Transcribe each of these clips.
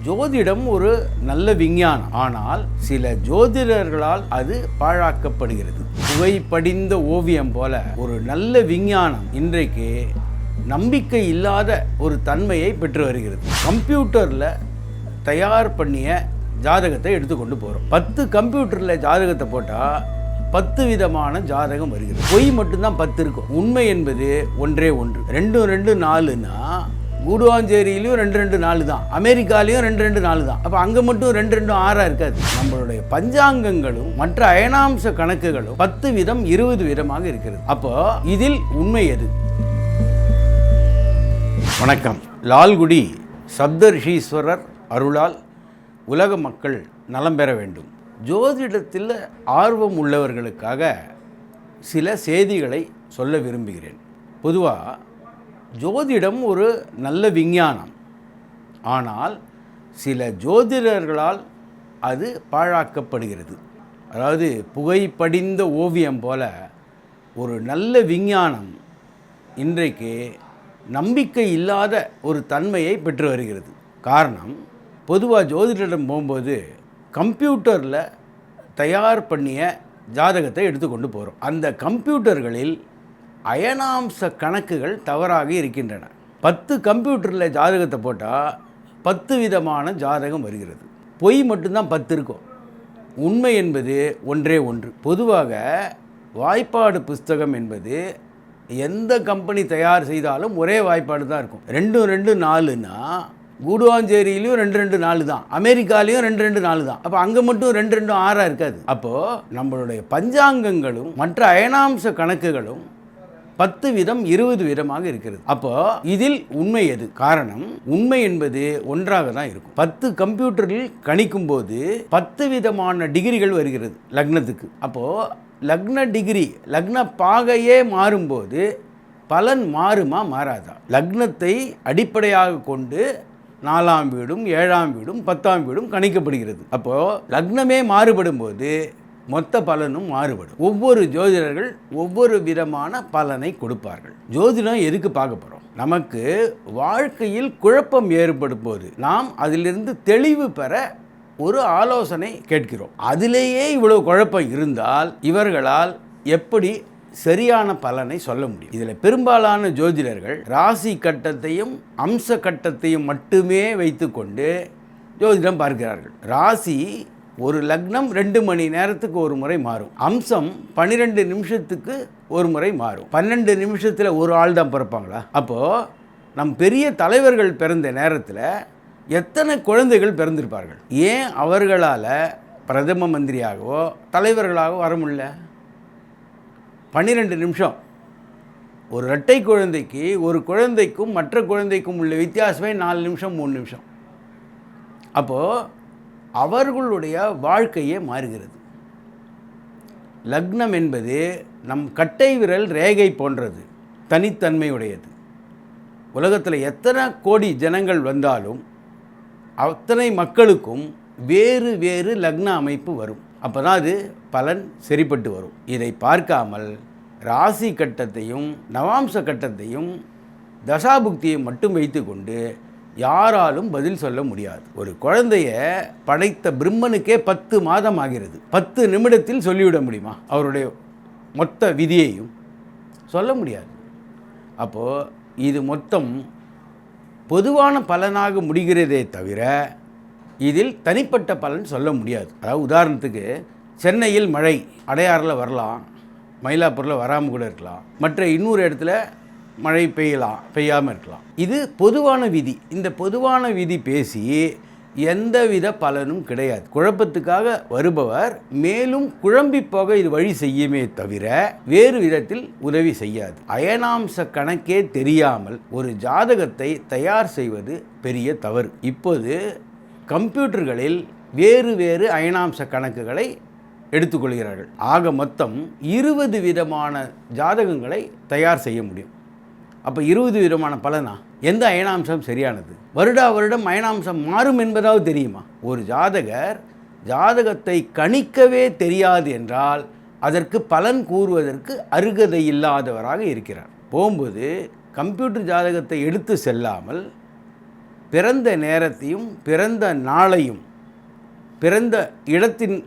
ஜோதிடம் ஒரு நல்ல விஞ்ஞானம். ஆனால் சில ஜோதிடர்களால் அது பாழாக்கப்படுகிறது. புகை படிந்த ஓவியம் போல ஒரு நல்ல விஞ்ஞானம் இன்றைக்கு நம்பிக்கை இல்லாத ஒரு தன்மையை பெற்று வருகிறது. கம்ப்யூட்டரில் தயார் பண்ணிய ஜாதகத்தை எடுத்துக்கொண்டு போகிறோம். 10 கம்ப்யூட்டரில் ஜாதகத்தை போட்டால் 10 விதமான ஜாதகம் வருகிறது. பொய் மட்டும்தான் 10 இருக்கும். உண்மை என்பது ஒன்றே ஒன்று. 2 2 4னா கூடுவாஞ்சேரியிலையும் 2 2 4 தான், அமெரிக்காலையும் 2 2 4 தான். அப்போ அங்கே மட்டும் 2 2 6 இருக்காது. நம்மளுடைய பஞ்சாங்கங்களும் மற்ற அயனாம்ச கணக்குகளும் 10 விதம் 20 விதமாக இருக்கிறது. அப்போ இதில் உண்மை எது? வணக்கம். லால்குடி சப்தரிஷீஸ்வரர் அருளால் உலக மக்கள் நலம் பெற வேண்டும். ஜோதிடத்தில் ஆர்வம் உள்ளவர்களுக்காக சில செய்திகளை சொல்ல விரும்புகிறேன். பொதுவாக ஜோதிடம் ஒரு நல்ல விஞ்ஞானம். ஆனால் சில ஜோதிடர்களால் அது பாழாக்கப்படுகிறது. அதாவது புகை படிந்த ஓவியம் போல ஒரு நல்ல விஞ்ஞானம் இன்றைக்கு நம்பிக்கை இல்லாத ஒரு தன்மையை பெற்று வருகிறது. காரணம், பொதுவாக ஜோதிடரிடம் போகும்போது கம்ப்யூட்டரில் தயார் பண்ணிய ஜாதகத்தை எடுத்துக்கொண்டு போகிறோம். அந்த கம்ப்யூட்டர்களில் அயனாம்ச கணக்குகள் தவறாக இருக்கின்றன. 10 கம்ப்யூட்டரில் ஜாதகத்தை போட்டால் 10 விதமான ஜாதகம் வருகிறது. பொய் மட்டும்தான் 10 இருக்கும். உண்மை என்பது ஒன்றே ஒன்று. பொதுவாக வாய்ப்பாடு புஸ்தகம் என்பது எந்த கம்பெனி தயார் செய்தாலும் ஒரே வாய்ப்பாடு தான் இருக்கும். 2 2 4னா கூடுவாஞ்சேரியிலையும் 2 2 4 தான், அமெரிக்காலையும் 2 2 4 தான். அப்போ அங்கே மட்டும் 2 2 6 இருக்காது. அப்போது நம்மளுடைய பஞ்சாங்கங்களும் மற்ற அயனாம்ச கணக்குகளும் 10 விதம் 20 விதமாக இருக்கிறது. அப்போ இதில் உண்மை எது? காரணம், உண்மை என்பது ஒன்றாக தான் இருக்கும். 10 கம்ப்யூட்டரில் கணிக்கும் போது 10 விதமான டிகிரிகள் வருகிறது லக்னத்துக்கு. அப்போது லக்ன டிகிரி, லக்ன பாகையே மாறும்போது பலன் மாறுமா மாறாதா? லக்னத்தை அடிப்படையாக கொண்டு 4ஆம் வீடும் 7ஆம் வீடும் 10ஆம் வீடும் கணிக்கப்படுகிறது. அப்போது லக்னமே மாறுபடும் போது மொத்த பலனும் மாறுபடும். ஒவ்வொரு ஜோதிடர்கள் ஒவ்வொரு விதமான பலனை கொடுப்பார்கள். ஜோதிடம் எதுக்கு பார்க்க போகிறோம்? நமக்கு வாழ்க்கையில் குழப்பம் ஏற்படும் போது நாம் அதிலிருந்து தெளிவு பெற ஒரு ஆலோசனை கேட்கிறோம். அதிலேயே இவ்வளவு குழப்பம் இருந்தால் இவர்களால் எப்படி சரியான பலனை சொல்ல முடியும்? இதில் பெரும்பாலான ஜோதிடர்கள் ராசி கட்டத்தையும் அம்ச கட்டத்தையும் மட்டுமே வைத்துக்கொண்டு ஜோதிடம் பார்க்கிறார்கள். ராசி ஒரு லக்னம் 2 மணி நேரத்துக்கு ஒரு முறை மாறும். அம்சம் 12 நிமிஷத்துக்கு ஒரு முறை மாறும். 12 நிமிஷத்தில் ஒரு ஆள் தான் பிறப்பாங்களா? அப்போது நம் பெரிய தலைவர்கள் பிறந்த நேரத்தில் எத்தனை குழந்தைகள் பிறந்திருப்பார்கள்? ஏன் அவர்களால் பிரதம மந்திரியாகவோ தலைவர்களாகவோ வர முடியல? 12 நிமிஷம். ஒரு இரட்டை குழந்தைக்கு ஒரு குழந்தைக்கும் மற்ற குழந்தைக்கும் உள்ள வித்தியாசமே 4 நிமிஷம் 3 நிமிஷம். அப்போது அவர்களுடைய வாழ்க்கையே மாறுகிறது. லக்னம் என்பது நம் கட்டை விரல் ரேகை போன்றது, தனித்தன்மையுடையது. உலகத்தில் எத்தனை கோடி ஜனங்கள் வந்தாலும் அத்தனை மக்களுக்கும் வேறு வேறு லக்ன அமைப்பு வரும். அப்போ தான் அது பலன் சரிப்பட்டு வரும். இதை பார்க்காமல் ராசி கட்டத்தையும் நவாம்ச கட்டத்தையும் தசாபுக்தியை மட்டும் வைத்து கொண்டு யாராலும் பதில் சொல்ல முடியாது. ஒரு குழந்தைய படைத்த பிரம்மனுக்கே 10 மாதம் ஆகிறது. 10 நிமிடத்தில் சொல்லிவிட முடியுமா அவருடைய மொத்த விதியையும்? சொல்ல முடியாது. அப்போது இது மொத்தம் பொதுவான பலனாக முடிகிறதே தவிர இதில் தனிப்பட்ட பலன் சொல்ல முடியாது. அதாவது உதாரணத்துக்கு சென்னையில் மழை அடையாறில் வரலாம், மயிலாப்பூரில் வராமல் கூட இருக்கலாம், மற்ற இன்னொரு இடத்துல மழை பெய்யலாம், பெய்யாமல் இருக்கலாம். இது பொதுவான விதி. இந்த பொதுவான விதி பேசி எந்தவித பலனும் கிடையாது. குழப்பத்துக்காக வருபவர் மேலும் குழம்பி போக இது வழி செய்யுமே தவிர வேறு விதத்தில் உதவி செய்யாது. அயனாம்ச கணக்கே தெரியாமல் ஒரு ஜாதகத்தை தயார் செய்வது பெரிய தவறு. இப்போது கம்ப்யூட்டர்களில் வேறு வேறு அயனாம்ச கணக்குகளை எடுத்துக்கொள்கிறார்கள். ஆக மொத்தம் 20 விதமான ஜாதகங்களை தயார் செய்ய முடியும். அப்போ 20 விதமான பலனா? எந்த அயனாம்சம் சரியானது? வருடா வருடம் அயனாம்சம் மாறும் என்பதாவது தெரியுமா? ஒரு ஜாதகர் ஜாதகத்தை கணிக்கவே தெரியாது என்றால் அதற்கு பலன் கூறுவதற்கு அருகதை இல்லாதவராக இருக்கிறார். போகும்போது கம்ப்யூட்டர் ஜாதகத்தை எடுத்து செல்லாமல் பிறந்த நேரத்தையும் பிறந்த நாளையும் பிறந்த இடத்தின்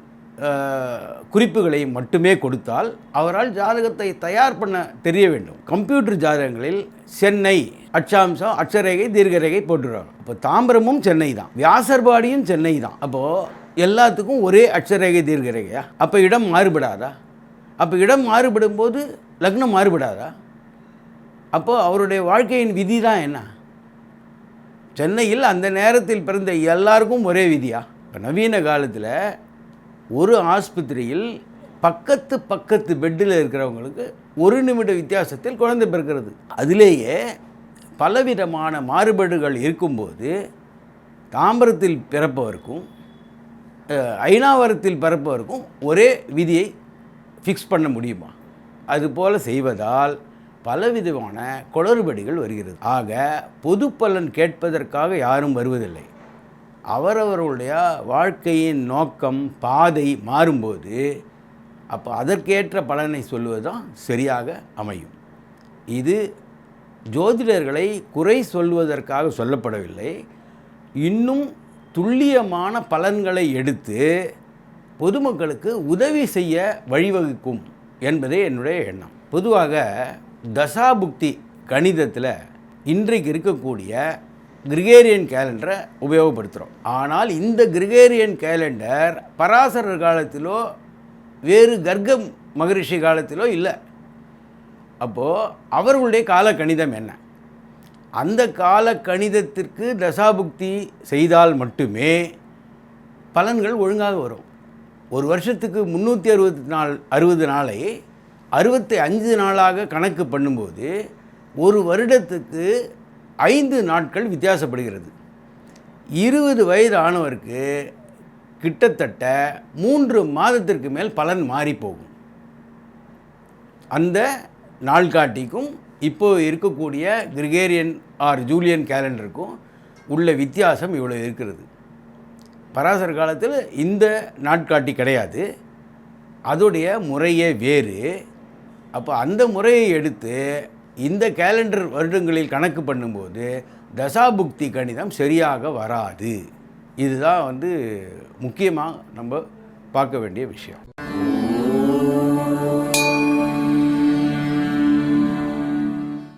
குறிப்புகளையும் மட்டுமே கொடுத்தால் அவரால் ஜாதகத்தை தயார் பண்ண தெரிய வேண்டும். கம்ப்யூட்டர் ஜாதகங்களில் சென்னை அட்சாம்சம் அட்சரேகை தீர்க்கரேகை போட்டுருவாங்க. அப்போ தாம்பரமும் சென்னை தான், வியாசர்பாடியும் சென்னை தான். அப்போது எல்லாத்துக்கும் ஒரே அட்சரேகை தீர்க்கரேகையா? அப்போ இடம் மாறுபடாதா? அப்போ இடம் மாறுபடும் போது லக்னம் மாறுபடாதா? அப்போது அவருடைய வாழ்க்கையின் விதி தான் என்ன? சென்னையில் அந்த நேரத்தில் பிறந்த எல்லாருக்கும் ஒரே விதியா? இப்போ நவீன காலத்தில் ஒரு ஆஸ்பத்திரியில் பக்கத்து பெட்டில் இருக்கிறவங்களுக்கு 1 நிமிட வித்தியாசத்தில் குழந்தை பிறக்கிறது. அதிலேயே பலவிதமான மாறுபாடுகள் இருக்கும்போது தாம்பரத்தில் பிறப்பவருக்கும் ஐனாவரத்தில் பிறப்பவருக்கும் ஒரே விதியை ஃபிக்ஸ் பண்ண முடியுமா? அதுபோல் செய்வதால் பலவிதமான குளறுபடிகள் வருகிறது. ஆக பொது பலன் கேட்பதற்காக யாரும் வருவதில்லை. அவரவருடைய வாழ்க்கையின் நோக்கம் பாதை மாறும்போது அப்போ அதற்கேற்ற பலனை சொல்வது தான் சரியாக அமையும். இது ஜோதிடர்களை குறை சொல்வதற்காக சொல்லப்படவில்லை. இன்னும் துல்லியமான பலன்களை எடுத்து பொதுமக்களுக்கு உதவி செய்ய வழிவகுக்கும் என்பதே என்னுடைய எண்ணம். பொதுவாக தசாபுக்தி கணிதத்தில் இன்றைக்கு இருக்கக்கூடிய கிரிகேரியன் கேலண்டரை உபயோகப்படுத்துகிறோம். ஆனால் இந்த கிரிகேரியன் கேலண்டர் பராசரர் காலத்திலோ வேறு கர்க்க மகரிஷி காலத்திலோ இல்லை. அப்போது அவர்களுடைய கால கணிதம் என்ன? அந்த கால கணிதத்திற்கு தசாபுக்தி செய்தால் மட்டுமே பலன்கள் ஒழுங்காக வரும். ஒரு வருஷத்துக்கு 360 நாளை 65 நாளாக கணக்கு பண்ணும்போது ஒரு வருடத்துக்கு 5 நாட்கள் வித்தியாசப்படுகிறது. 20 வயது ஆனவருக்கு கிட்டத்தட்ட 3 மாதத்திற்கு மேல் பலன் மாறி போகும். அந்த நாள்காட்டிக்கும் இப்போ இருக்கக்கூடிய கிரிகேரியன் ஆர் ஜூலியன் கேலண்டருக்கும் உள்ள வித்தியாசம் இவ்வளோ இருக்கிறது. பராசர காலத்தில் இந்த நாட்காட்டி கிடையாது, அதோடைய முறையே வேறு. அப்போ அந்த முறையை எடுத்து இந்த கேலண்டர் வருடங்களில் கணக்கு பண்ணும்போது தசாபுக்தி கணிதம் சரியாக வராது. இதுதான் முக்கியமாக நம்ம பார்க்க வேண்டிய விஷயம்.